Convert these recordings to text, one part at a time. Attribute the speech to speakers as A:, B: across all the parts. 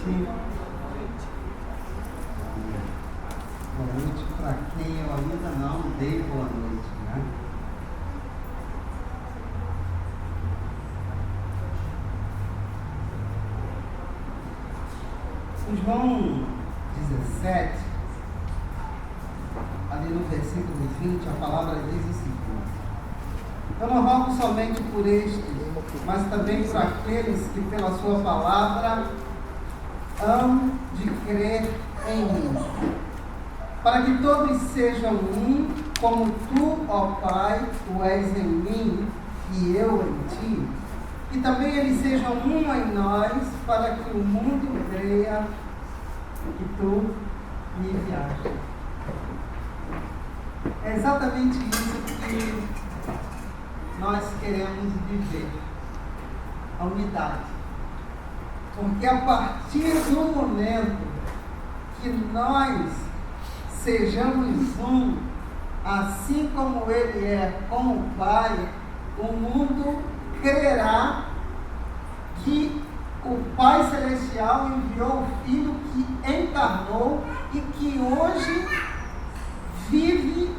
A: noite. Boa noite para quem eu ainda não dei boa noite, né? Em João 17, ali no versículo 20, a palavra diz o seguinte: eu não rogo somente por estes, mas também por aqueles que pela sua palavra hão de crer em mim, para que todos sejam um, como tu, ó Pai, tu és em mim e eu em ti, e também eles sejam um em nós, para que o mundo creia que tu me enviaste. É exatamente isso que nós queremos viver, a unidade. Porque a partir do momento que nós sejamos um, assim como Ele é com o Pai, o mundo crerá que o Pai Celestial enviou o Filho que encarnou e que hoje vive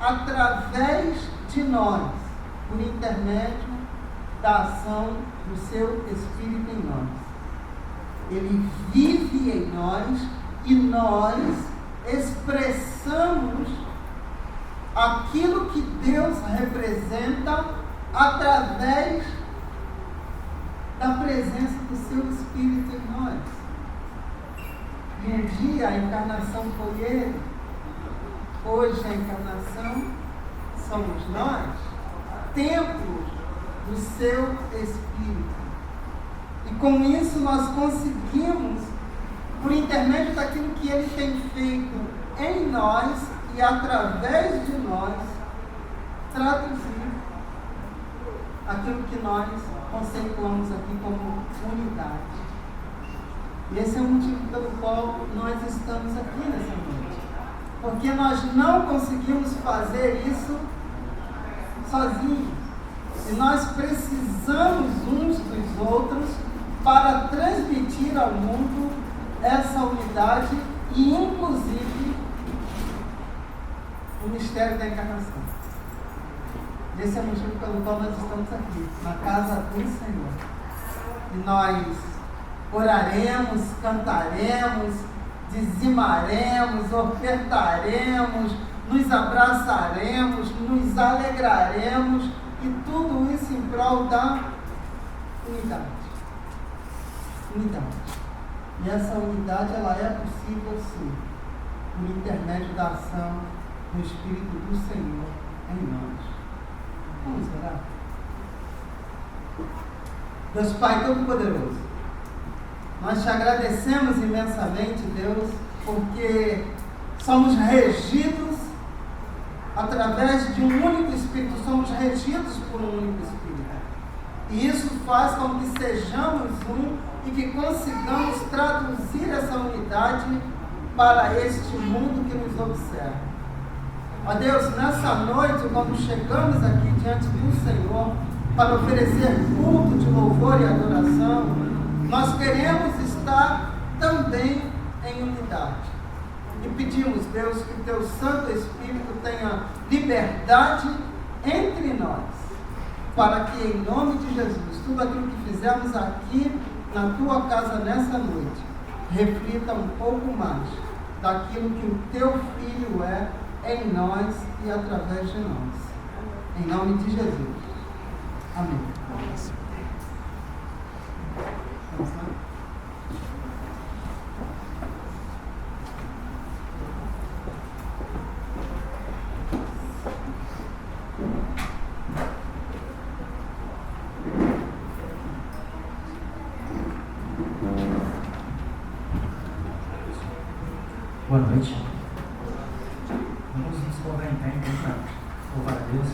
A: através de nós, por intermédio da ação do seu Espírito em nós. Ele vive em nós e nós expressamos aquilo que Deus representa através da presença do seu Espírito em nós. E um dia a encarnação foi Ele, hoje a encarnação somos nós, templos do seu Espírito. E com isso nós conseguimos, por intermédio daquilo que Ele tem feito em nós e através de nós, traduzir aquilo que nós conceituamos aqui como unidade. E esse é o motivo pelo qual nós estamos aqui nessa noite. Porque nós não conseguimos fazer isso sozinhos. E nós precisamos uns dos outros para transmitir ao mundo essa unidade e, inclusive, o mistério da encarnação. Esse é o motivo pelo qual nós estamos aqui, na casa do Senhor. E nós oraremos, cantaremos, dizimaremos, ofertaremos, nos abraçaremos, nos alegraremos, e tudo isso em prol da unidade. Unidade. E essa unidade, ela é possível sim, por intermédio da ação do Espírito do Senhor em nós. Vamos orar? Deus Pai Todo-Poderoso, nós te agradecemos imensamente, Deus, porque somos regidos através de um único Espírito, somos regidos por um único Espírito. E isso faz com que sejamos um e que consigamos traduzir essa unidade para este mundo que nos observa. Ó Deus, nessa noite, quando chegamos aqui diante do Senhor para oferecer culto de louvor e adoração, nós queremos estar também em unidade. E pedimos, Deus, que o Teu Santo Espírito tenha liberdade entre nós, para que, em nome de Jesus, tudo aquilo que fizemos aqui na Tua casa nessa noite, reflita um pouco mais daquilo que o Teu Filho é em nós e através de nós. Em nome de Jesus. Amém. Vamos lá?
B: Boa noite. Vamos nos colocar em pé então para louvar a Deus.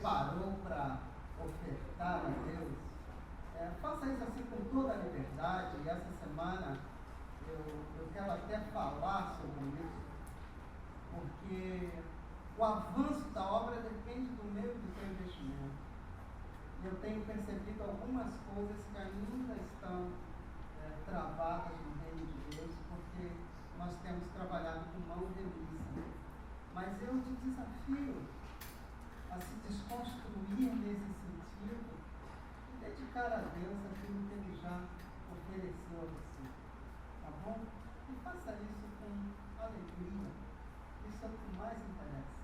A: preparou para ofertar a Deus, faça isso assim com toda a liberdade. E essa semana eu quero até falar sobre isso, porque o avanço da obra depende do meu e do teu investimento. E eu tenho percebido algumas coisas que ainda estão travadas no reino de Deus, porque nós temos trabalhado com mão de missa. Mas eu te desafio a se desconstruir nesse sentido e dedicar a Deus aquilo que Ele já ofereceu a você. Tá bom? E faça isso com alegria. Isso é o que mais interessa.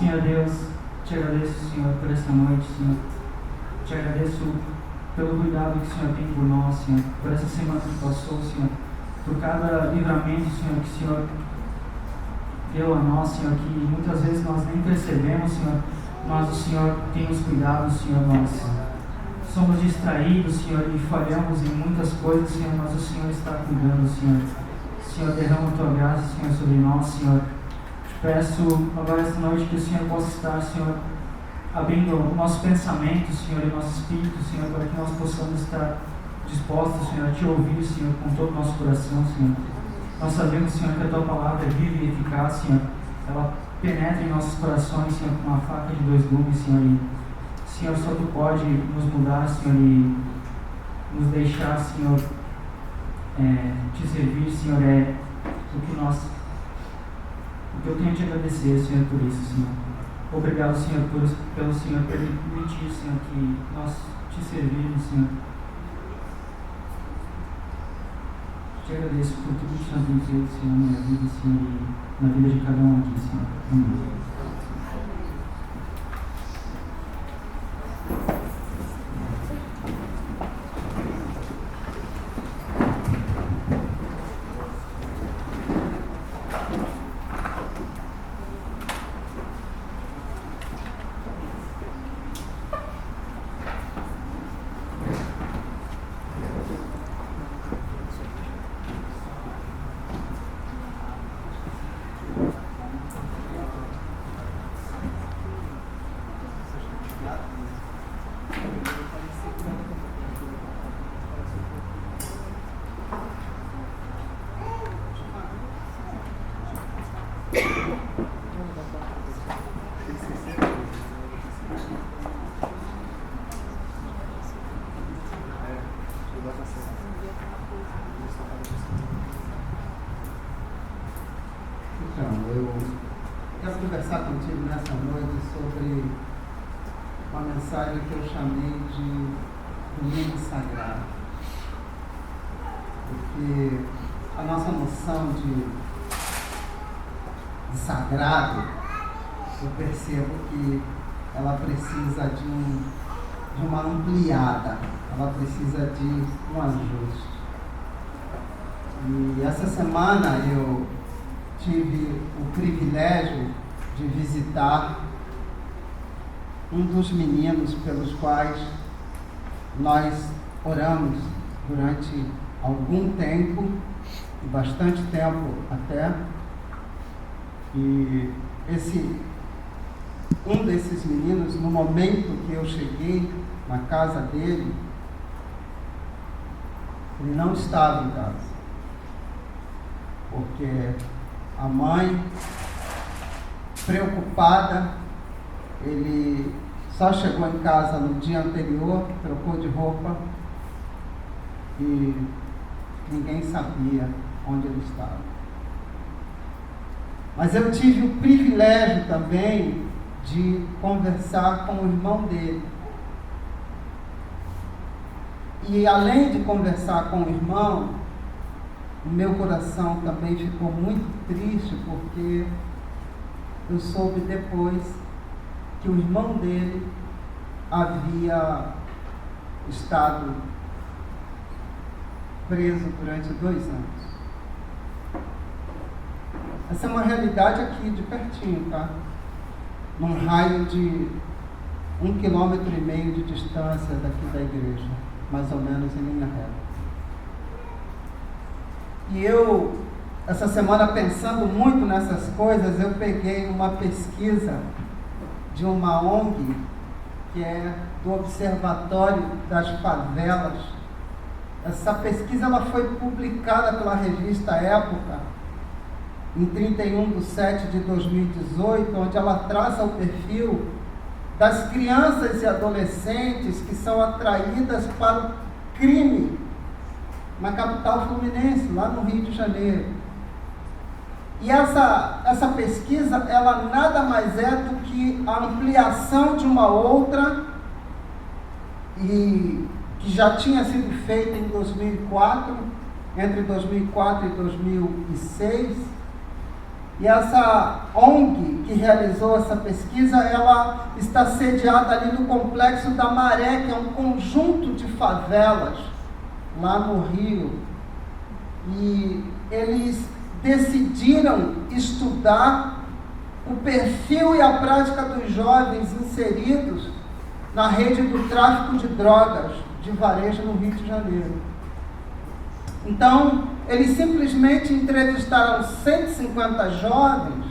B: Senhor Deus, te agradeço, Senhor, por esta noite, Senhor. Te agradeço pelo cuidado que o Senhor tem por nós, Senhor, por essa semana que passou, Senhor, por cada livramento, Senhor, que o Senhor deu a nós, Senhor, que muitas vezes nós nem percebemos, Senhor, mas o Senhor tem os cuidados, Senhor, nós somos distraídos, Senhor, e falhamos em muitas coisas, Senhor, mas o Senhor está cuidando, Senhor. Senhor, derrama a tua graça, Senhor, sobre nós, Senhor. Te peço agora esta noite que o Senhor possa estar, Senhor, abrindo o nosso pensamento, Senhor, e o nosso espírito, Senhor, para que nós possamos estar dispostos, Senhor, a te ouvir, Senhor, com todo o nosso coração, Senhor. Nós sabemos, Senhor, que a tua palavra é viva e eficaz, Senhor. Ela penetra em nossos corações, Senhor, com uma faca de dois gumes, Senhor. E, Senhor, só tu pode nos mudar, Senhor, e nos deixar, Senhor, te servir, Senhor, é o que eu tenho a te agradecer, Senhor, por isso, Senhor. Obrigado, Senhor, pelo Senhor permitir, Senhor, que nós te servirmos, Senhor. Te agradeço por tudo que o Senhor tem feito, Senhor, na minha vida, Senhor, e na vida de cada um aqui, Senhor. Amém.
A: Quero conversar contigo nessa noite sobre uma mensagem que eu chamei de Domingo Sagrado. Porque a nossa noção de sagrado, eu percebo que ela precisa de uma ampliada, ela precisa de um ajuste. E essa semana eu tive o privilégio de visitar um dos meninos pelos quais nós oramos durante algum tempo, bastante tempo até, e um desses meninos, no momento que eu cheguei na casa dele, ele não estava em casa, porque a mãe, preocupada, ele só chegou em casa no dia anterior, trocou de roupa e ninguém sabia onde ele estava. Mas eu tive o privilégio também de conversar com o irmão dele. E além de conversar com o irmão, o meu coração também ficou muito triste, porque eu soube depois que o irmão dele havia estado preso durante 2 anos. Essa é uma realidade aqui de pertinho, tá? Num raio de 1,5 km de distância daqui da igreja, mais ou menos em linha reta. E eu, essa semana, pensando muito nessas coisas, eu peguei uma pesquisa de uma ONG, que é do Observatório das Favelas. Essa pesquisa ela foi publicada pela revista Época, em 31/7/2018, onde ela traça o perfil das crianças e adolescentes que são atraídas para o crime na capital fluminense, lá no Rio de Janeiro. E essa pesquisa, ela nada mais é do que a ampliação de uma outra, e que já tinha sido feita em 2004, entre 2004 e 2006, E essa ONG que realizou essa pesquisa, ela está sediada ali no Complexo da Maré, que é um conjunto de favelas lá no Rio. E eles decidiram estudar o perfil e a prática dos jovens inseridos na rede do tráfico de drogas de varejo no Rio de Janeiro. Então, eles simplesmente entrevistaram 150 jovens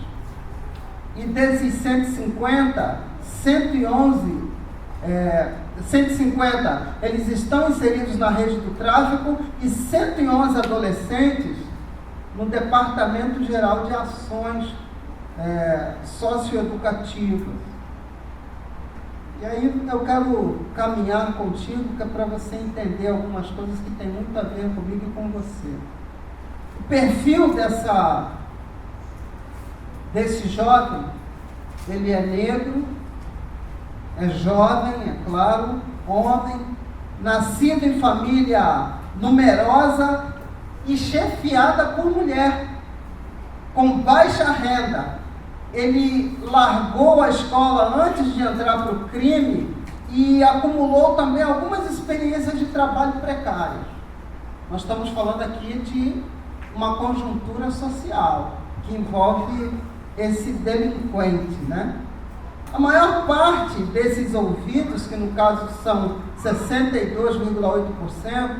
A: e desses 150, 150 eles estão inseridos na rede do tráfico e 111 adolescentes no Departamento Geral de Ações Socioeducativas. E aí eu quero caminhar contigo para você entender algumas coisas que tem muito a ver comigo e com você. O perfil desse jovem, ele é negro, é jovem, é claro, homem, nascido em família numerosa e chefiada por mulher, com baixa renda. Ele largou a escola antes de entrar para o crime e acumulou também algumas experiências de trabalho precárias. Nós estamos falando aqui de uma conjuntura social que envolve esse delinquente, né? A maior parte desses ouvidos, que no caso são 62,8%,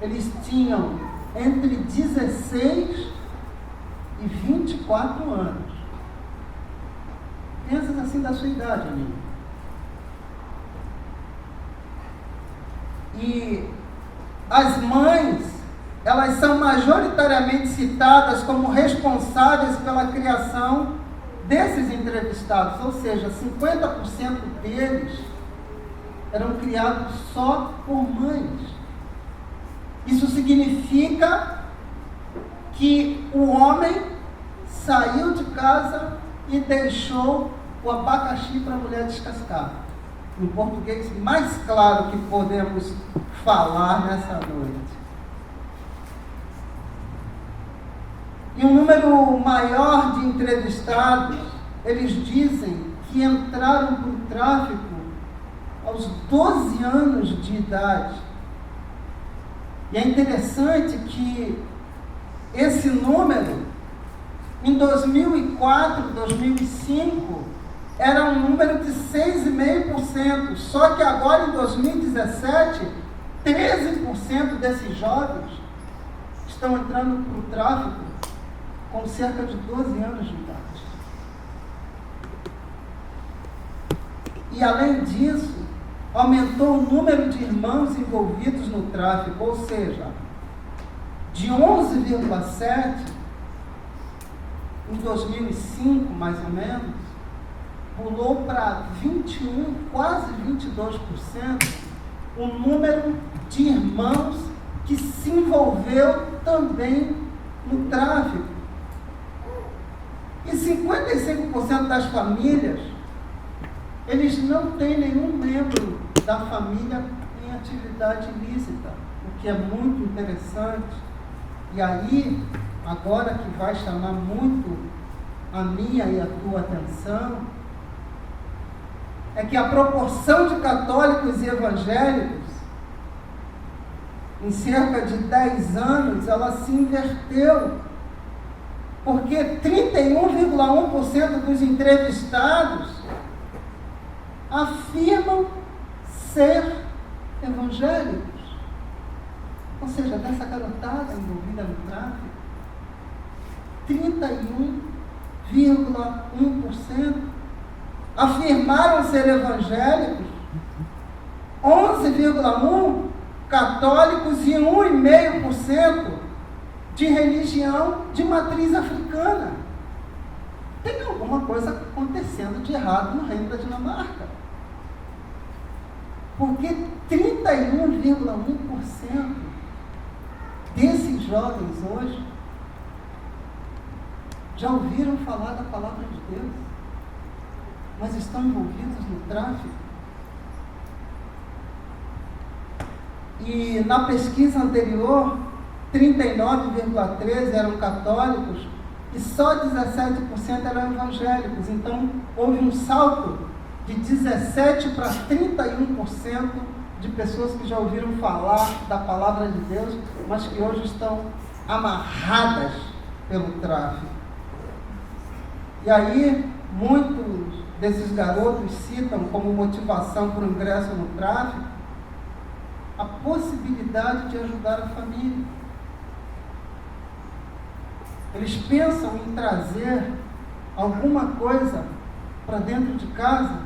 A: eles tinham entre 16 e 24 anos. Pensa assim da sua idade, amigo. E as mães, elas são majoritariamente citadas como responsáveis pela criação desses entrevistados, ou seja, 50% deles eram criados só por mães. Isso significa que o homem saiu de casa e deixou o abacaxi para a mulher descascar. Em português mais claro que podemos falar nessa noite. E um número maior de entrevistados, eles dizem que entraram para o tráfico aos 12 anos de idade. E é interessante que esse número, em 2004, 2005, era um número de 6,5%, só que agora em 2017, 13% desses jovens estão entrando para o tráfico com cerca de 12 anos de idade. E além disso, aumentou o número de irmãos envolvidos no tráfico, ou seja, de 11,7% em 2005, mais ou menos, pulou para 21%, quase 22%, o número de irmãos que se envolveu também no tráfico. E 55% das famílias, eles não têm nenhum membro da família em atividade ilícita, o que é muito interessante. E aí, agora que vai chamar muito a minha e a tua atenção, é que a proporção de católicos e evangélicos, em cerca de 10 anos, ela se inverteu, porque 31,1% dos entrevistados afirmam ser evangélicos. Ou seja, dessa garotada envolvida no tráfico, 31,1% afirmaram ser evangélicos, 11,1% católicos e 1,5% de religião de matriz africana. Tem alguma coisa acontecendo de errado no reino da Dinamarca. Porque 31,1% desses jovens hoje já ouviram falar da palavra de Deus, mas estão envolvidos no tráfico. E na pesquisa anterior, 39,13% eram católicos e só 17% eram evangélicos. Então, houve um salto de 17% para 31% de pessoas que já ouviram falar da palavra de Deus, mas que hoje estão amarradas pelo tráfico. E aí, muitos desses garotos citam como motivação para o ingresso no tráfico a possibilidade de ajudar a família. Eles pensam em trazer alguma coisa para dentro de casa,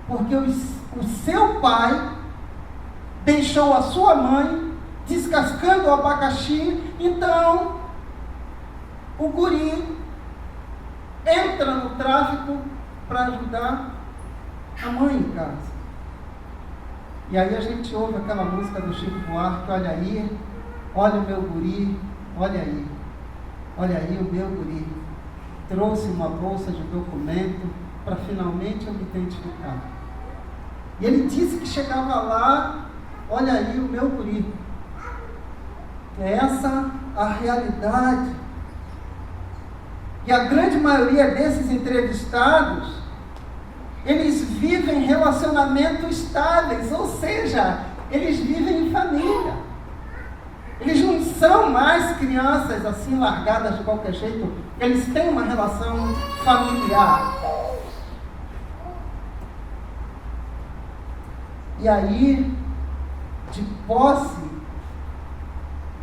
A: porque o seu pai deixou a sua mãe descascando o abacaxi, então o guri entra no tráfico para ajudar a mãe em casa. E aí a gente ouve aquela música do Chico Buarque, olha aí, olha o meu guri, olha aí o meu guri, trouxe uma bolsa de documento para finalmente eu me identificar. E ele disse que chegava lá, olha aí o meu guri. É essa a realidade. E a grande maioria desses entrevistados, eles vivem relacionamentos estáveis, ou seja, eles vivem em família. Eles não são mais crianças assim largadas de qualquer jeito, eles têm uma relação familiar. E aí, de posse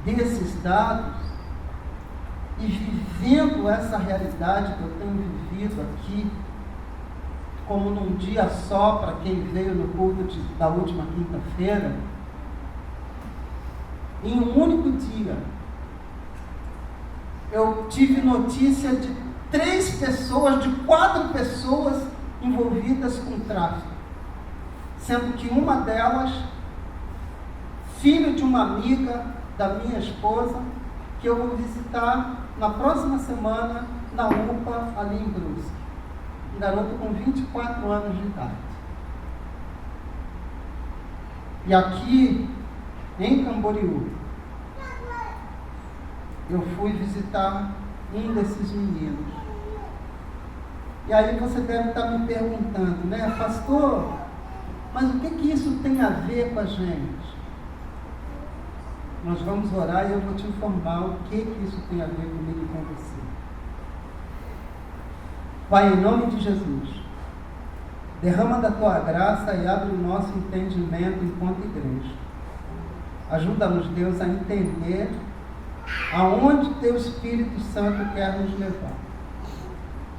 A: desses dados, e vivendo essa realidade que eu tenho vivido aqui, como num dia só, para quem veio no culto da última quinta-feira, em um único dia, eu tive notícia de 4 pessoas envolvidas com tráfico, sendo que uma delas, filho de uma amiga da minha esposa, que eu vou visitar na próxima semana na UPA, ali em Brusque. Um garoto com 24 anos de idade. E aqui, em Camboriú, eu fui visitar um desses meninos. E aí você deve estar me perguntando, né, pastor, mas o que isso tem a ver com a gente? Nós vamos orar e eu vou te informar o que isso tem a ver comigo e com você. Pai, em nome de Jesus, derrama da tua graça e abre o nosso entendimento enquanto igreja. Ajuda-nos, Deus, a entender aonde teu Espírito Santo quer nos levar.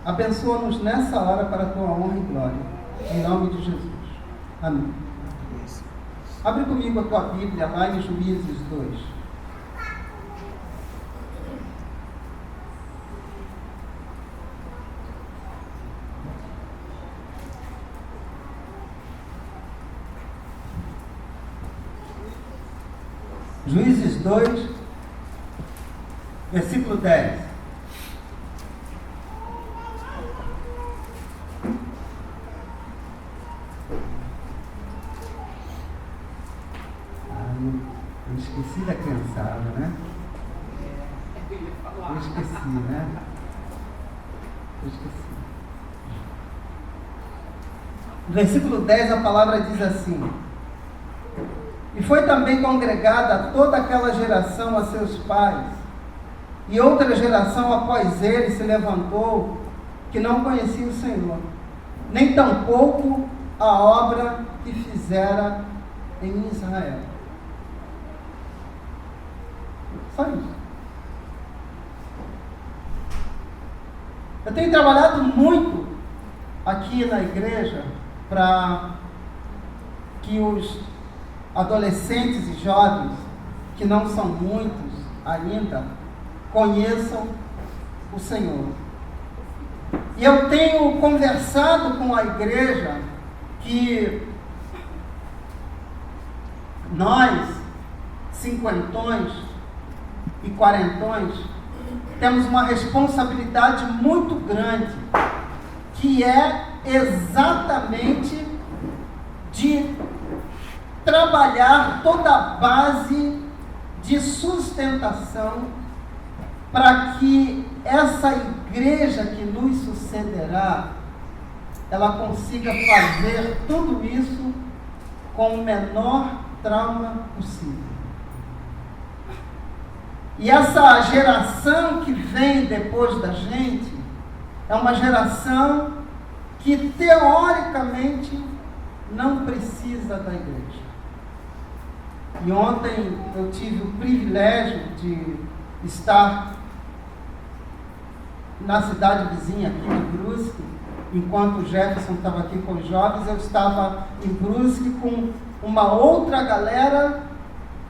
A: Abençoa-nos nessa hora para a tua honra e glória. Em nome de Jesus. Amém. Abre comigo a tua Bíblia lá em Juízes 2. Juízes 2, versículo 10. Eu esqueci da criançada, né? Eu esqueci, né? No versículo 10 a palavra diz assim: e foi também congregada toda aquela geração a seus pais, e outra geração após ele se levantou, que não conhecia o Senhor, nem tampouco a obra que fizera em Israel. Só isso. Eu tenho trabalhado muito aqui na igreja para que os adolescentes e jovens, que não são muitos ainda, conheçam o Senhor. E eu tenho conversado com a igreja que nós, cinquentões e quarentões, temos uma responsabilidade muito grande, que é exatamente de trabalhar toda a base de sustentação para que essa igreja que nos sucederá, ela consiga fazer tudo isso com o menor trauma possível. E essa geração que vem depois da gente é uma geração que teoricamente não precisa da igreja. E ontem eu tive o privilégio de estar na cidade vizinha aqui de Brusque. Enquanto o Jefferson estava aqui com os jovens, eu estava em Brusque com uma outra galera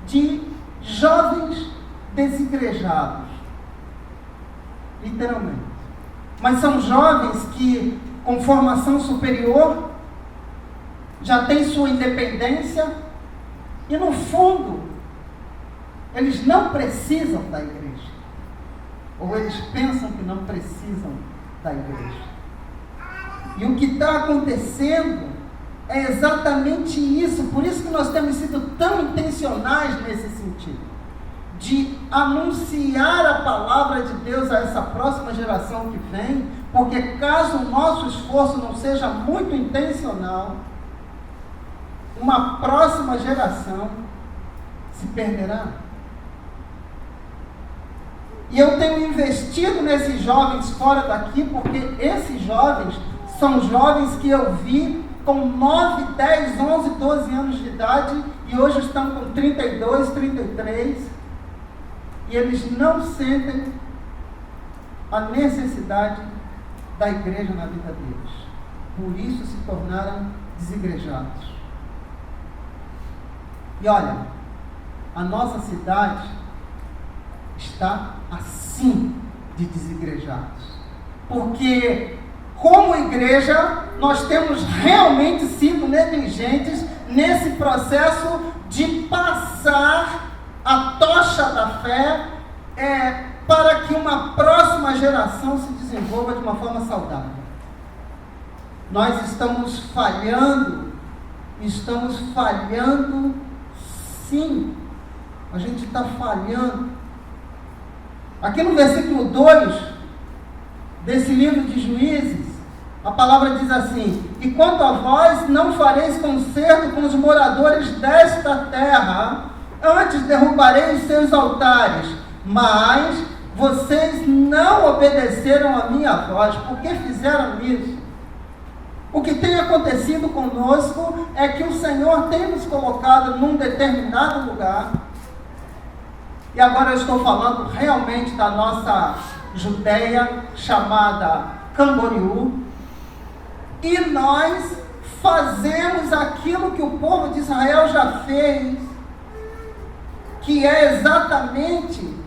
A: de jovens desigrejados, literalmente. Mas são jovens que, com formação superior, já têm sua independência e, no fundo, eles não precisam da igreja. Ou eles pensam que não precisam da igreja. E o que está acontecendo é exatamente isso. Por isso que nós temos sido tão intencionais nesse sentido, de anunciar a palavra de Deus a essa próxima geração que vem, porque caso o nosso esforço não seja muito intencional, uma próxima geração se perderá. E eu tenho investido nesses jovens fora daqui, porque esses jovens são jovens que eu vi com 9, 10, 11, 12 anos de idade e hoje estão com 32, 33 e eles não sentem a necessidade da igreja na vida deles. Por isso se tornaram desigrejados. E olha, a nossa cidade está assim de desigrejados. Porque, como igreja, nós temos realmente sido negligentes nesse processo de passar a tocha da fé para que uma próxima geração se desenvolva de uma forma saudável. Nós estamos falhando sim. A gente está falhando. Aqui no versículo 2 desse livro de Juízes, a palavra diz assim: e quanto a vós, não fareis concerto com os moradores desta terra, antes derrubareis seus altares, mas vocês não obedeceram a minha voz. Por que fizeram isso? O que tem acontecido conosco é que o Senhor tem nos colocado num determinado lugar. E agora eu estou falando realmente da nossa Judeia, chamada Camboriú. E nós fazemos aquilo que o povo de Israel já fez, que é exatamente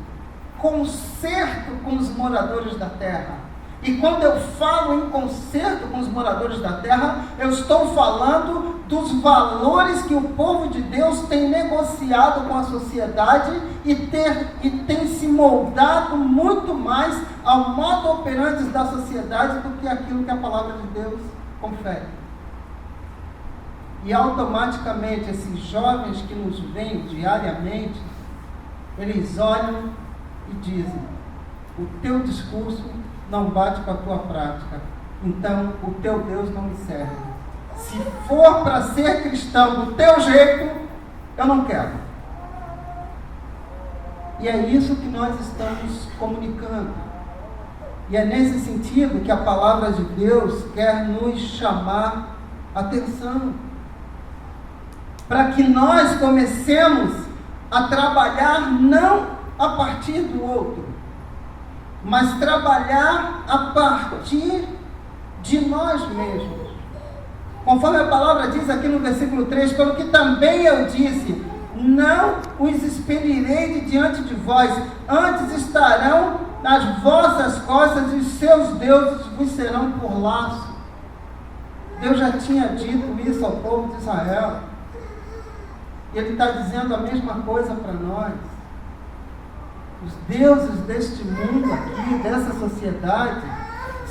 A: conserto com os moradores da terra. E quando eu falo em conserto com os moradores da terra, eu estou falando dos valores que o povo de Deus tem negociado com a sociedade e tem se moldado muito mais ao modo operante da sociedade do que aquilo que a palavra de Deus confere. E automaticamente esses jovens que nos veem diariamente, eles olham e dizem: o teu discurso não bate com a tua prática, então o teu Deus não me serve. Se for para ser cristão do teu jeito, eu não quero. E é isso que nós estamos comunicando. E é nesse sentido que a palavra de Deus quer nos chamar atenção, para que nós comecemos a trabalhar não a partir do outro, mas trabalhar a partir de nós mesmos. Conforme a palavra diz aqui no versículo 3, pelo que também eu disse, não os expelirei de diante de vós, antes estarão nas vossas costas e os seus deuses vos serão por laço. Deus já tinha dito isso ao povo de Israel. E Ele está dizendo a mesma coisa para nós. Os deuses deste mundo aqui, dessa sociedade,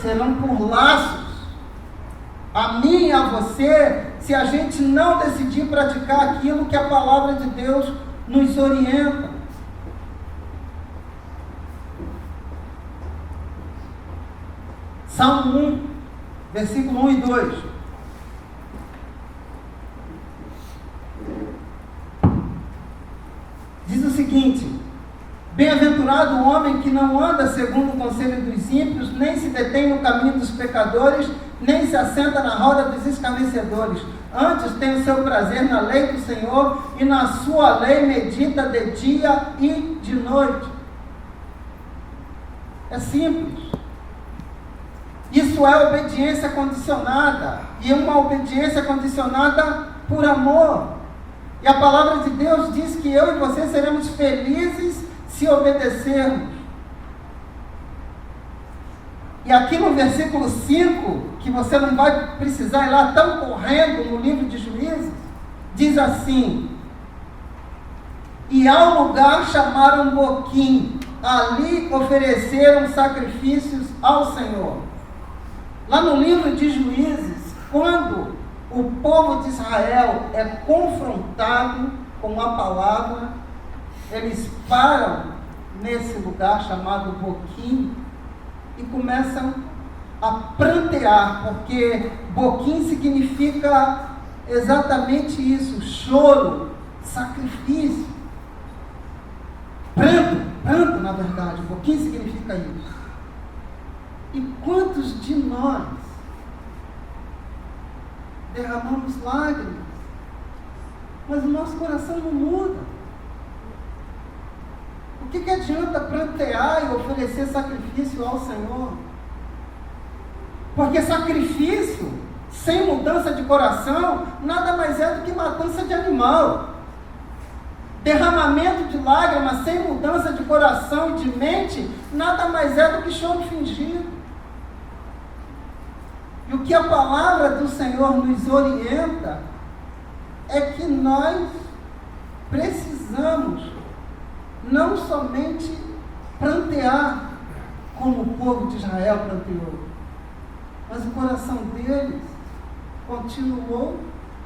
A: serão por laços. A mim e a você, se a gente não decidir praticar aquilo que a palavra de Deus nos orienta. Salmo 1, versículo 1 e 2. Diz o seguinte: bem-aventurado o homem que não anda segundo o conselho dos ímpios, nem se detém no caminho dos pecadores, nem se assenta na roda dos escarnecedores. Antes tem o seu prazer na lei do Senhor, e na sua lei medita de dia e de noite. É simples. Isso é obediência condicionada, e uma obediência condicionada por amor. E a palavra de Deus diz que eu e você seremos felizes se obedecermos. E aqui no versículo 5, que você não vai precisar ir lá tão correndo no livro de Juízes, diz assim: e ao lugar chamaram Boquim, ali ofereceram sacrifícios ao Senhor. Lá no livro de Juízes, quando o povo de Israel é confrontado com a palavra, eles param nesse lugar chamado Boquim e começam a prantear, porque Boquim significa exatamente isso: choro, sacrifício, pranto na verdade. Boquim significa isso. E quantos de nós derramamos lágrimas, mas o nosso coração não muda? O que adianta prantear e oferecer sacrifício ao Senhor? Porque sacrifício sem mudança de coração nada mais é do que matança de animal. Derramamento de lágrimas sem mudança de coração e de mente nada mais é do que choro fingido. E o que a palavra do Senhor nos orienta é que nós precisamos não somente prantear como o povo de Israel pranteou, mas o coração deles continuou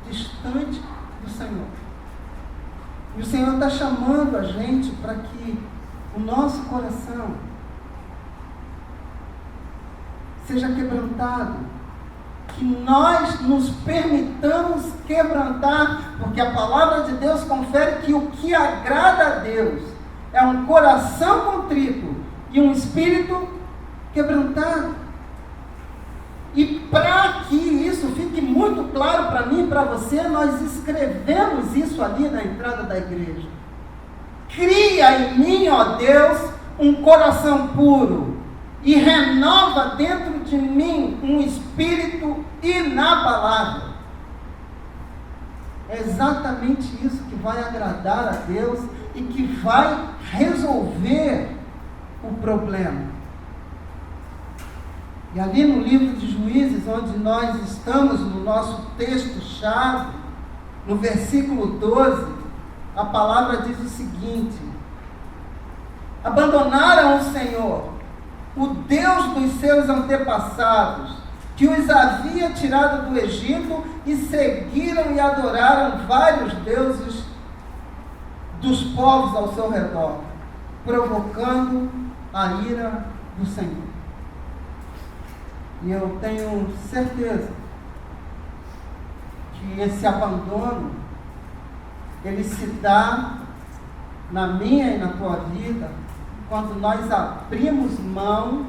A: distante do Senhor. E o Senhor está chamando a gente para que o nosso coração seja quebrantado, que nós nos permitamos quebrantar, porque a palavra de Deus confere que o que agrada a Deus é um coração contrito e um espírito quebrantado. E para que isso fique muito claro para mim e para você, nós escrevemos isso ali na entrada da igreja. Cria em mim, ó Deus, um coração puro, e renova dentro de mim um espírito inabalável. É exatamente isso que vai agradar a Deus e que vai resolver o problema. E ali no livro de Juízes, onde nós estamos no nosso texto-chave, no versículo 12, a palavra diz o seguinte: abandonaram o Senhor, o Deus dos seus antepassados, que os havia tirado do Egito, e seguiram e adoraram vários deuses dos povos ao seu redor, provocando a ira do Senhor. E eu tenho certeza que esse abandono, ele se dá na minha e na tua vida, quando nós abrimos mão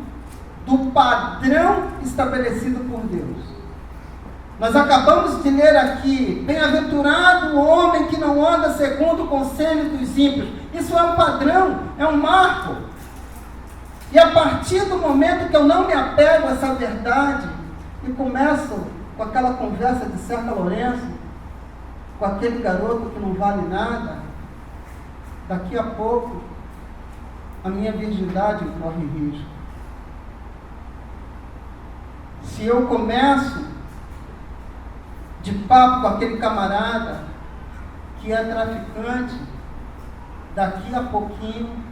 A: do padrão estabelecido por Deus. Nós acabamos de ler aqui: bem-aventurado o homem que não anda segundo o conselho dos ímpios. Isso é um padrão, é um marco. E a partir do momento que eu não me apego a essa verdade e começo com aquela conversa de Cerca Lourenço, com aquele garoto que não vale nada, daqui a pouco a minha virgindade corre risco. Se eu começo de papo com aquele camarada que é traficante, daqui a pouquinho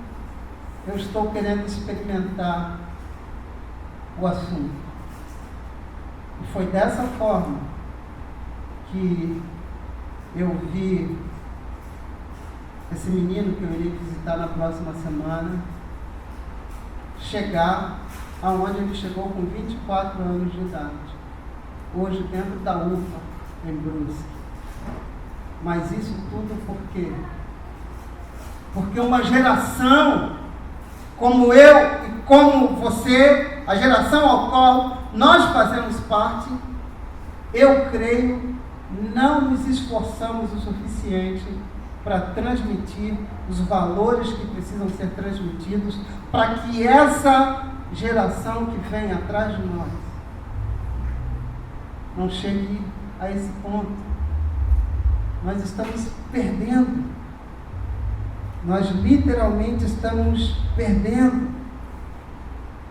A: eu estou querendo experimentar o assunto. E foi dessa forma que eu vi esse menino que eu irei visitar na próxima semana chegar aonde ele chegou com 24 anos de idade. Hoje dentro da UPA, em Brusque. Mas isso tudo por quê? Porque uma geração como eu e como você, a geração ao qual nós fazemos parte, eu creio, não nos esforçamos o suficiente para transmitir os valores que precisam ser transmitidos para que essa geração que vem atrás de nós não chegue a esse ponto. Nós estamos perdendo. Nós literalmente estamos perdendo.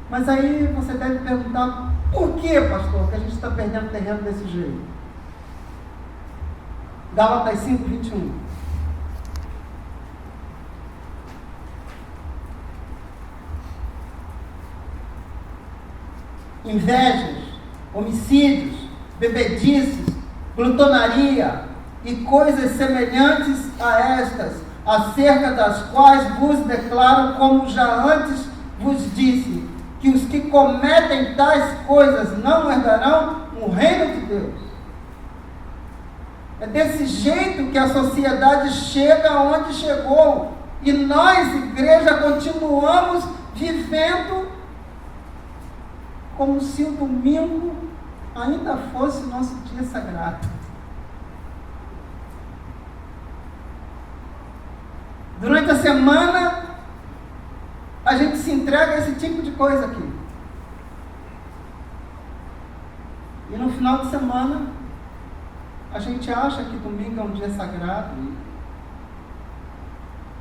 A: Mas aí você deve perguntar, por que, pastor, que a gente está perdendo terreno desse jeito? Gálatas 5, 21. Invejas, homicídios, bebedices, glutonaria e coisas semelhantes a estas, acerca das quais vos declaro, como já antes vos disse, que os que cometem tais coisas não herdarão o reino de Deus. É desse jeito que a sociedade chega onde chegou, e nós, igreja, continuamos vivendo como se o domingo ainda fosse o nosso dia sagrado. Durante a semana, a gente se entrega a esse tipo de coisa aqui. E no final de semana, a gente acha que domingo é um dia sagrado.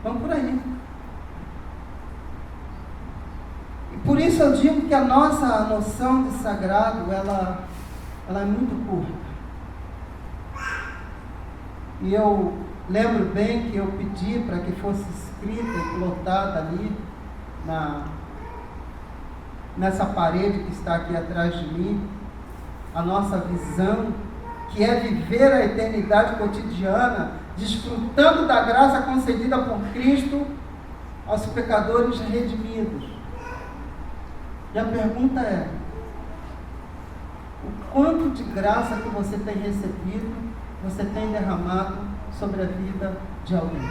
A: Vamos por aí. E por isso eu digo que a nossa noção de sagrado, ela é muito curta. E eu lembro bem que eu pedi para que fosse escrita e plotada ali nessa parede que está aqui atrás de mim, a nossa visão, que é viver a eternidade cotidiana, desfrutando da graça concedida por Cristo aos pecadores redimidos. E a pergunta é, o quanto de graça que você tem recebido, você tem derramado sobre a vida de alguém?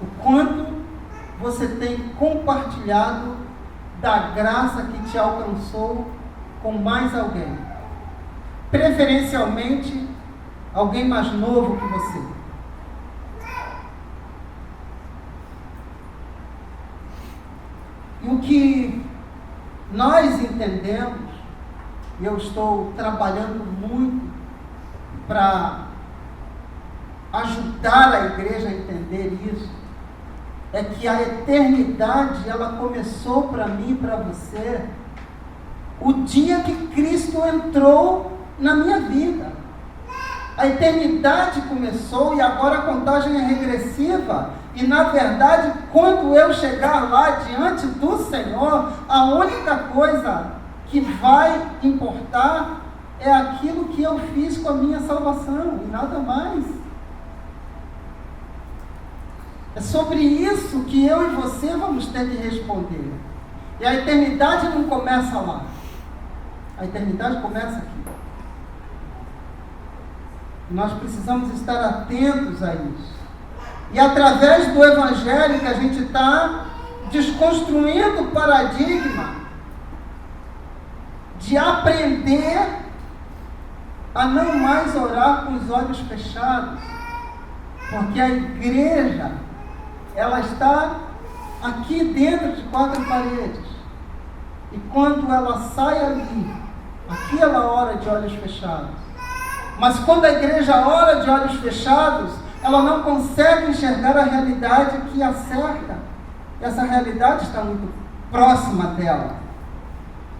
A: O quanto você tem compartilhado da graça que te alcançou com mais alguém? Preferencialmente, alguém mais novo que você. E o que nós entendemos, e eu estou trabalhando muito para ajudar a igreja a entender isso, é que a eternidade, ela começou para mim e para você o dia que Cristo entrou na minha vida. A eternidade começou e agora a contagem é regressiva. E na verdade, quando eu chegar lá diante do Senhor, a única coisa que vai importar é aquilo que eu fiz com a minha salvação e nada mais. É sobre isso que eu e você vamos ter que responder. E a eternidade não começa lá. A eternidade começa aqui. Nós precisamos estar atentos a isso. E através do Evangelho que a gente está desconstruindo o paradigma de aprender a não mais orar com os olhos fechados. Porque a igreja, ela está aqui dentro de 4 paredes. E quando ela sai ali, aqui ela ora de olhos fechados. Mas quando a igreja ora de olhos fechados, ela não consegue enxergar a realidade que a cerca. Essa realidade está muito próxima dela.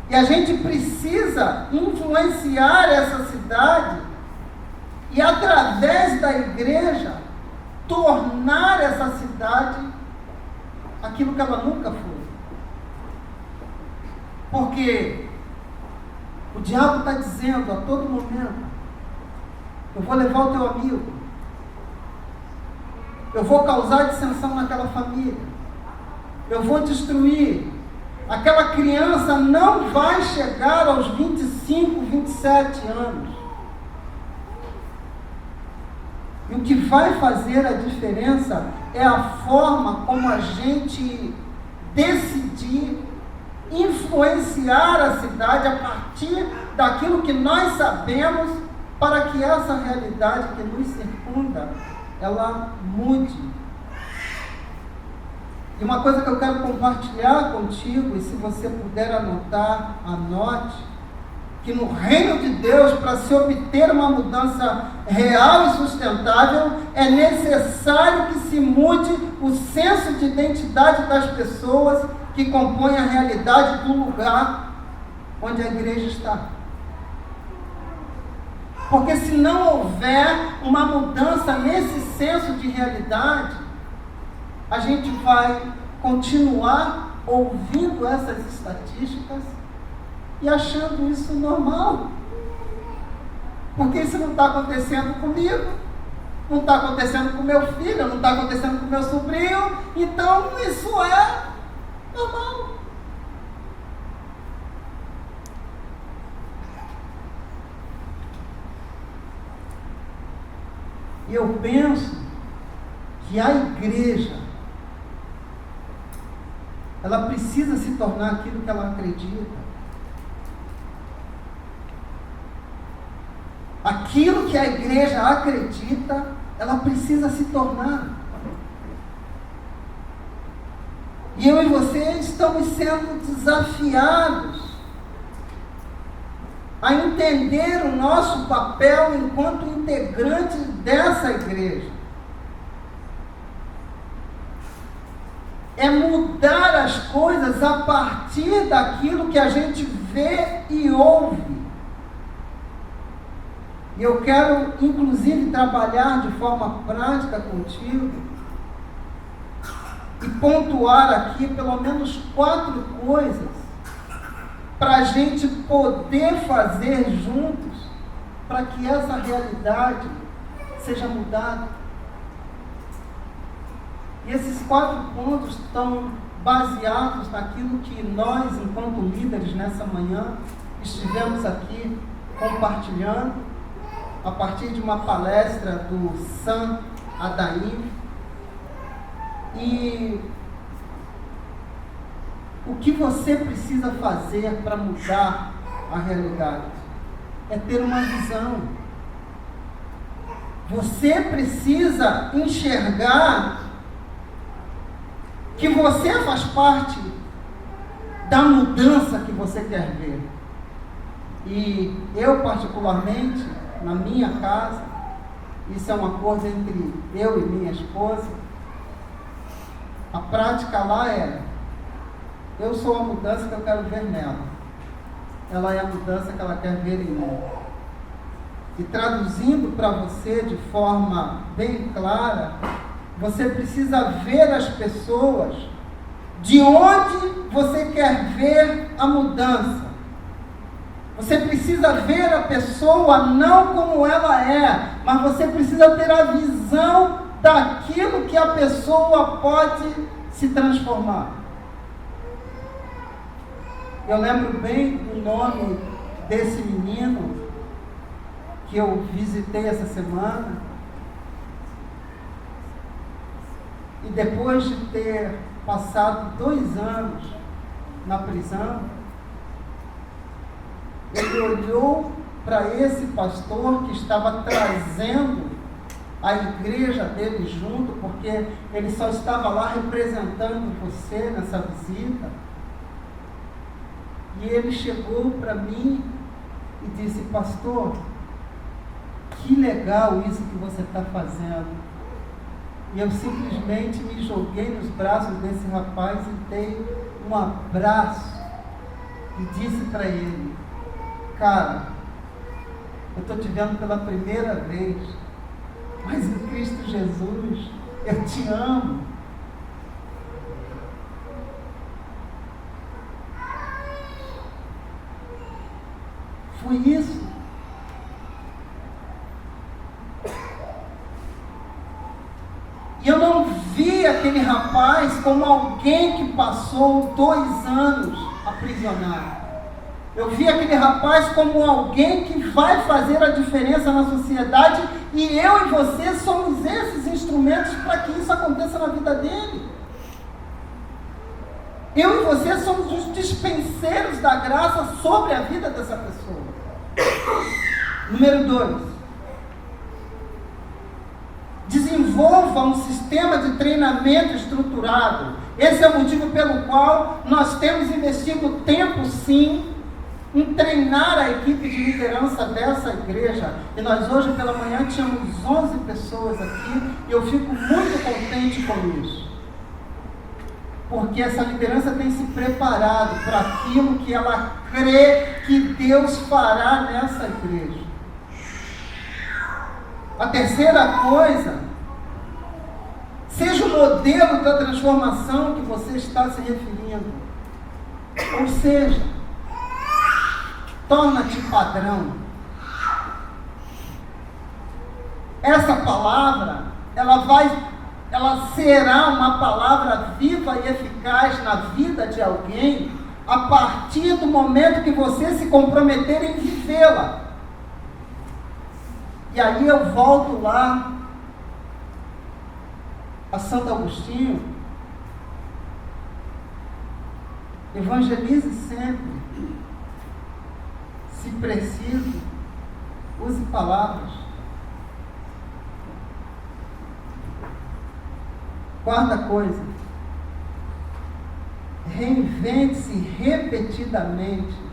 A: E a gente precisa influenciar essa cidade e, através da igreja, tornar essa cidade aquilo que ela nunca foi. Porque o diabo está dizendo a todo momento: eu vou levar o teu amigo, eu vou causar dissensão naquela família, eu vou destruir. Aquela criança não vai chegar aos 25, 27 anos. E o que vai fazer a diferença é a forma como a gente decidir influenciar a cidade a partir daquilo que nós sabemos, para que essa realidade que nos circunda, ela mude. E uma coisa que eu quero compartilhar contigo, e se você puder anotar, anote, que no reino de Deus, para se obter uma mudança real e sustentável, é necessário que se mude o senso de identidade das pessoas que compõem a realidade do lugar onde a igreja está. Porque se não houver uma mudança nesse senso de realidade, a gente vai continuar ouvindo essas estatísticas e achando isso normal. Porque isso não está acontecendo comigo, não está acontecendo com meu filho, não está acontecendo com meu sobrinho, então isso é normal. E eu penso que a igreja, ela precisa se tornar aquilo que ela acredita. Aquilo que a igreja acredita, ela precisa se tornar. E eu e você estamos sendo desafiados a entender o nosso papel enquanto integrantes dessa igreja. É mudar as coisas a partir daquilo que a gente vê e ouve. E eu quero, inclusive, trabalhar de forma prática contigo e pontuar aqui pelo menos 4 coisas para a gente poder fazer juntos para que essa realidade seja mudada. E esses 4 pontos estão baseados naquilo que nós, enquanto líderes, nessa manhã, estivemos aqui compartilhando, a partir de uma palestra do Sam Adaim. E o que você precisa fazer para mudar a realidade é ter uma visão. Você precisa enxergar que você faz parte da mudança que você quer ver. E eu, particularmente, na minha casa, isso é um acordo entre eu e minha esposa, a prática lá é: eu sou a mudança que eu quero ver nela, ela é a mudança que ela quer ver em mim. E traduzindo para você de forma bem clara, você precisa ver as pessoas de onde você quer ver a mudança. Você precisa ver a pessoa não como ela é, mas você precisa ter a visão daquilo que a pessoa pode se transformar. Eu lembro bem do nome desse menino que eu visitei essa semana. E depois de ter passado 2 anos na prisão, ele olhou para esse pastor que estava trazendo a igreja dele junto, porque ele só estava lá representando você nessa visita. E ele chegou para mim e disse: pastor, que legal isso que você está fazendo. E eu simplesmente me joguei nos braços desse rapaz e dei um abraço e disse para ele: cara, eu estou te vendo pela primeira vez, mas em Cristo Jesus eu te amo. Foi isso. E eu não vi aquele rapaz como alguém que passou 2 anos aprisionado. Eu vi aquele rapaz como alguém que vai fazer a diferença na sociedade, e eu e você somos esses instrumentos para que isso aconteça na vida dele. Eu e você somos os dispenseiros da graça sobre a vida dessa pessoa. Número 2. Desenvolva um sistema de treinamento estruturado. Esse é o motivo pelo qual nós temos investido tempo, sim, em treinar a equipe de liderança dessa igreja. E nós hoje pela manhã tínhamos 11 pessoas aqui, e eu fico muito contente com isso. Porque essa liderança tem se preparado para aquilo que ela crê que Deus fará nessa igreja. A terceira coisa, seja o modelo da transformação que você está se referindo. Ou seja, torna-te padrão. Essa palavra, ela será uma palavra viva e eficaz na vida de alguém a partir do momento que você se comprometer em vivê-la. E aí eu volto lá a Santo Agostinho. Evangelize sempre. Se preciso, use palavras. Quarta coisa, reinvente-se repetidamente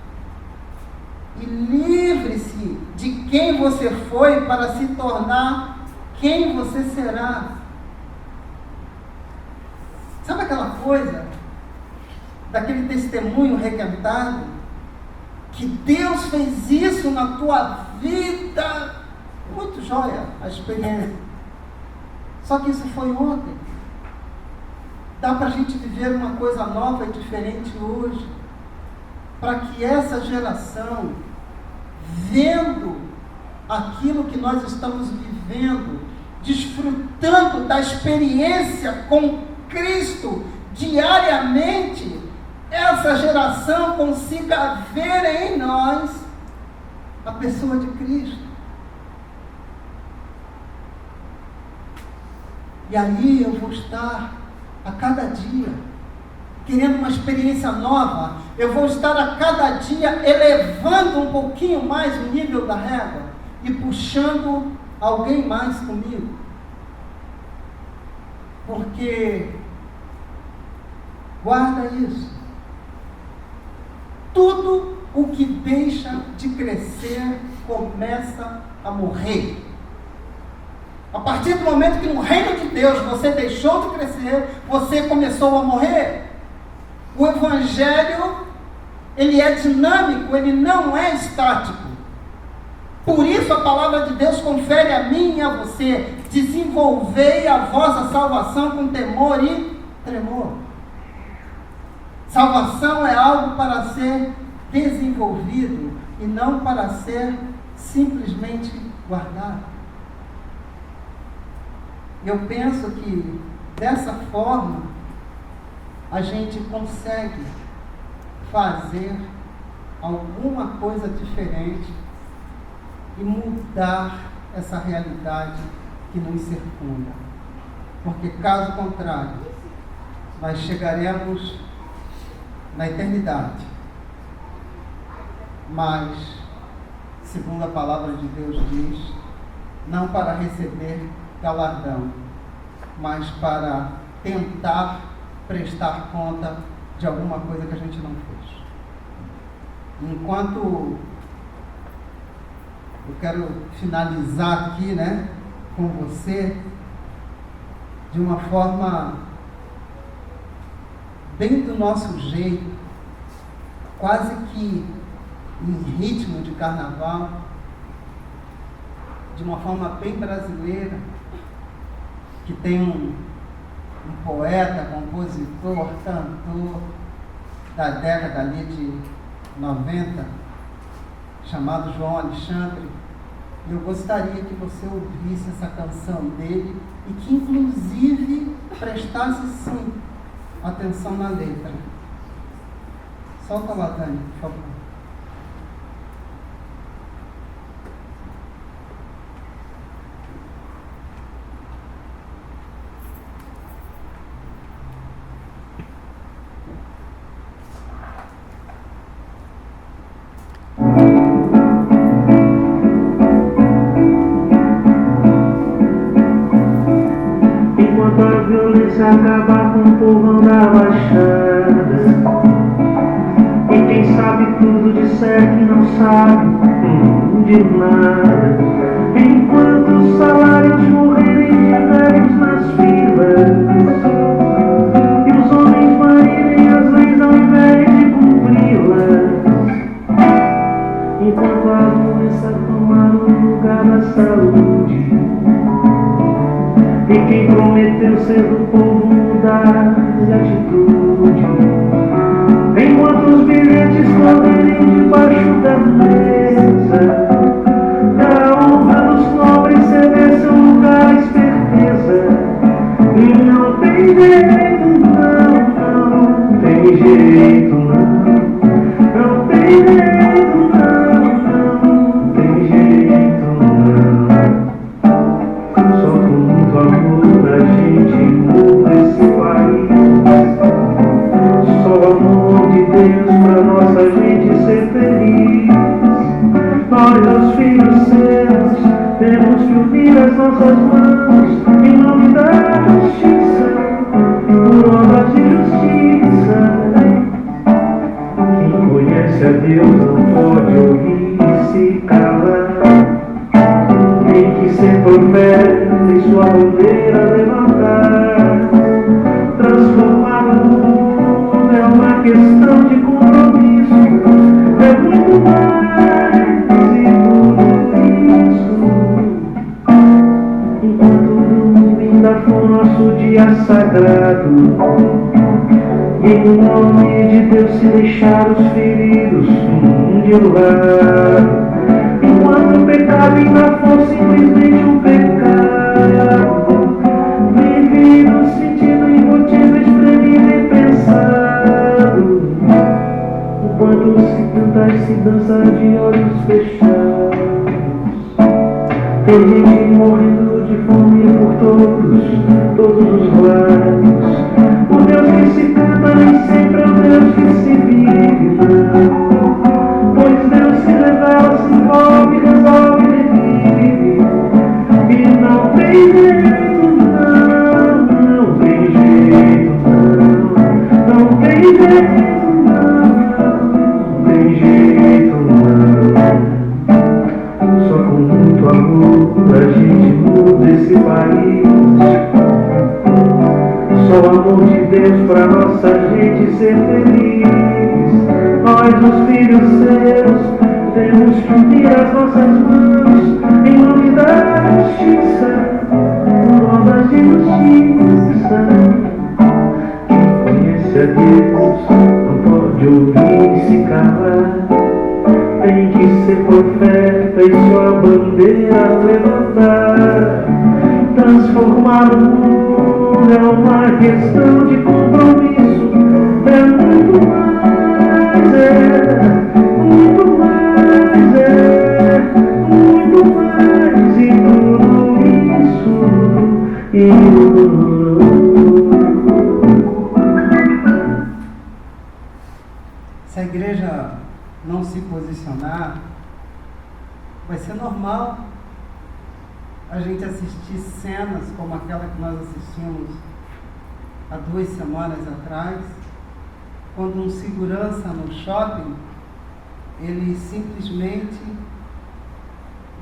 A: e livre-se de quem você foi para se tornar quem você será. Sabe aquela coisa, daquele testemunho requentado, que Deus fez isso na tua vida? Muito jóia a experiência. Só que isso foi ontem. Dá para a gente viver uma coisa nova e diferente hoje, para que essa geração, vendo aquilo que nós estamos vivendo, desfrutando da experiência com Cristo diariamente, essa geração consiga ver em nós a pessoa de Cristo. E aí eu vou estar a cada dia querendo uma experiência nova. Eu vou estar a cada dia elevando um pouquinho mais o nível da régua e puxando alguém mais comigo. Porque, guarda isso, tudo o que deixa de crescer começa a morrer. A partir do momento que no reino de Deus você deixou de crescer, você começou a morrer. O Evangelho, ele é dinâmico, ele não é estático. Por isso a palavra de Deus confere a mim e a você: desenvolvei a vossa salvação com temor e tremor. Salvação é algo para ser desenvolvido e não para ser simplesmente guardado. Eu penso que dessa forma a gente consegue fazer alguma coisa diferente e mudar essa realidade que nos circunda. Porque caso contrário, nós chegaremos na eternidade, mas, segundo a palavra de Deus diz, não para receber galardão, mas para tentar prestar conta de alguma coisa que a gente não fez. Enquanto eu quero finalizar aqui, com você, de uma forma bem do nosso jeito, quase que em ritmo de carnaval, de uma forma bem brasileira, que tem um poeta, compositor, cantor da década ali de 90, chamado João Alexandre. Eu gostaria que você ouvisse essa canção dele e que inclusive prestasse sim atenção na letra. Solta lá, Dani, por favor.
C: Enquanto a violência acabar com o povão da Baixada, e quem sabe tudo disser que não sabe de nada, enquanto os salários morrerem de velhos nas filas e os homens marirem as leis ao invés de cumpri-las, enquanto a doença tomar o lugar da saúde, e quem prometeu ser do povo mudar de atitude, enquanto os bilhetes correrem debaixo da mesa, a honra dos nobres ceder seu lugar à esperteza, e não tem jeito, não tem jeito, não tem jeito, não tem jeito, só com muito amor a gente muda esse país. Só o amor de Deus pra nossa gente ser feliz. Nós, os filhos seus, temos que unir as nossas mãos em nome da justiça, por obras de justiça. Quem conhece a Deus não pode ouvir e se calar. Tem que ser profeta e sua bandeira levantar. Transformar o mundo é uma questão de compromisso, é muito mais e tudo isso. Enquanto o mundo ainda for nosso dia sagrado, e em nome de Deus se deixar os feridos de lado, enquanto o pecado ainda for simplesmente um pecado, vivido, sentido, embutido, espremido e pensado, enquanto se canta e se dança de olhos fechados, tem gente morrendo de fome por todos os lados. O Deus que se canta nem sempre é o Deus que se vive, não. Pois Deus se revela, se envolve, resolve, revive. E não tem jeito, não tem jeito, não tem jeito, não tem jeito, não. Só com muito amor a gente muda esse país. Só o amor de Deus pra nossa gente ser feliz. Nós, os filhos seus, temos que unir as nossas mãos em nome da justiça, por obras de justiça. Quem conhece a Deus não pode ouvir e se calar. Tem que ser profeta e sua bandeira levantar. Transformar o mundo é uma questão de compromisso, é muito mais, muito mais, muito mais, e tudo isso,
A: Se a igreja não se posicionar, vai ser normal a gente assistir cenas como aquela que nós assistimos há 2 semanas atrás, quando um segurança no shopping, ele simplesmente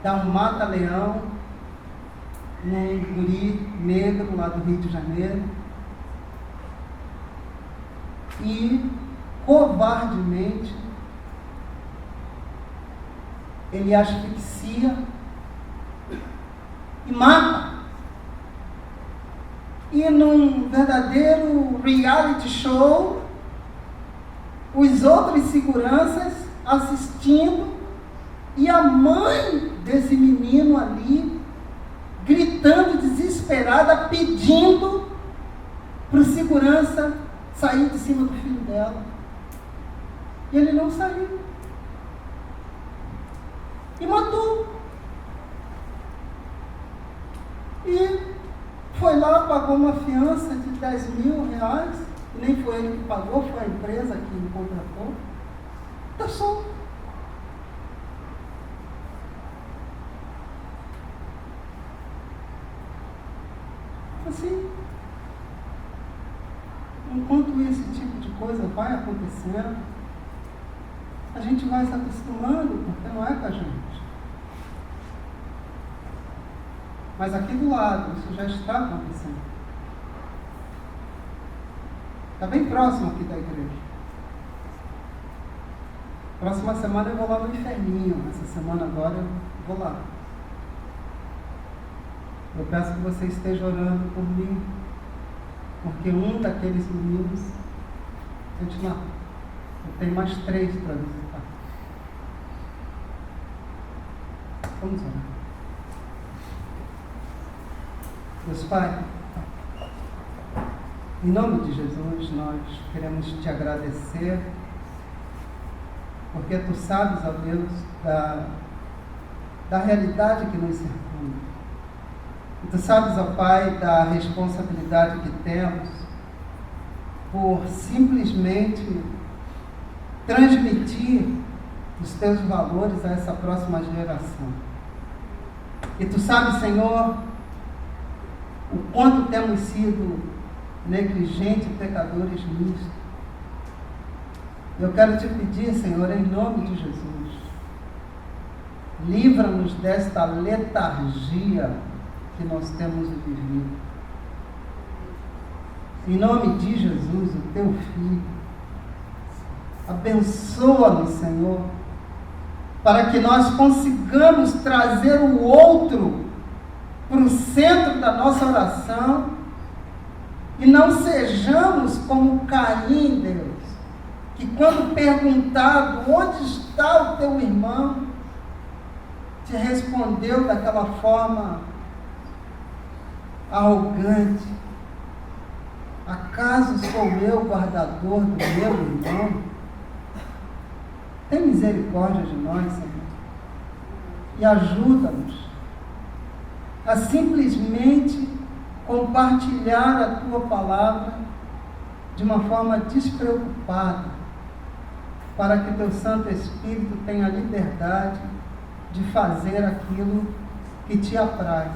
A: dá um mata-leão num guri negro lá do Rio de Janeiro e covardemente ele asfixia e mata. E num verdadeiro reality show, os outros seguranças assistindo e a mãe desse menino ali gritando desesperada, pedindo para o segurança sair de cima do filho dela. E ele não saiu. E matou. E foi lá, pagou uma fiança de 10 mil reais. E nem foi ele que pagou, foi a empresa que contratou. Está solto. Assim, enquanto esse tipo de coisa vai acontecendo, a gente vai se acostumando, porque não é com a gente. Mas aqui do lado, isso já está acontecendo. Está bem próximo aqui da igreja. Próxima semana eu vou lá no inferninho. Essa semana agora eu vou lá. Eu peço que você esteja orando por mim, porque um daqueles meninos eu te mato. Eu tenho mais 3 para visitar. Vamos orar. Deus Pai, em nome de Jesus, nós queremos te agradecer, porque tu sabes, ó Deus, da realidade que nos circunda. E tu sabes, ó Pai, da responsabilidade que temos por simplesmente transmitir os teus valores a essa próxima geração. E tu sabes, Senhor, o quanto temos sido negligentes e pecadores nisso. Eu quero te pedir, Senhor, em nome de Jesus, livra-nos desta letargia que nós temos vivido. Em nome de Jesus, o teu Filho, abençoa-nos, Senhor, para que nós consigamos trazer o outro para o centro da nossa oração e não sejamos como Caim, Deus, que quando perguntado onde está o teu irmão, te respondeu daquela forma arrogante: acaso sou eu guardador do meu irmão? Tem misericórdia de nós, Senhor, e ajuda-nos a simplesmente compartilhar a tua palavra de uma forma despreocupada, para que teu Santo Espírito tenha liberdade de fazer aquilo que te apraz,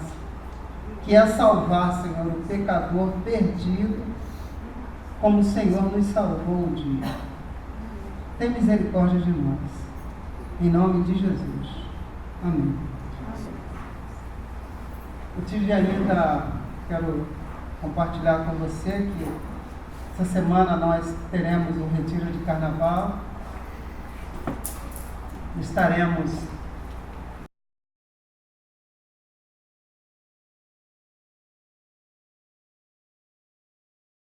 A: que é salvar, Senhor, o pecador perdido, como o Senhor nos salvou um dia. Tem misericórdia de nós. Em nome de Jesus. Amém. Eu tive ainda, quero compartilhar com você que essa semana nós teremos um retiro de carnaval. Estaremos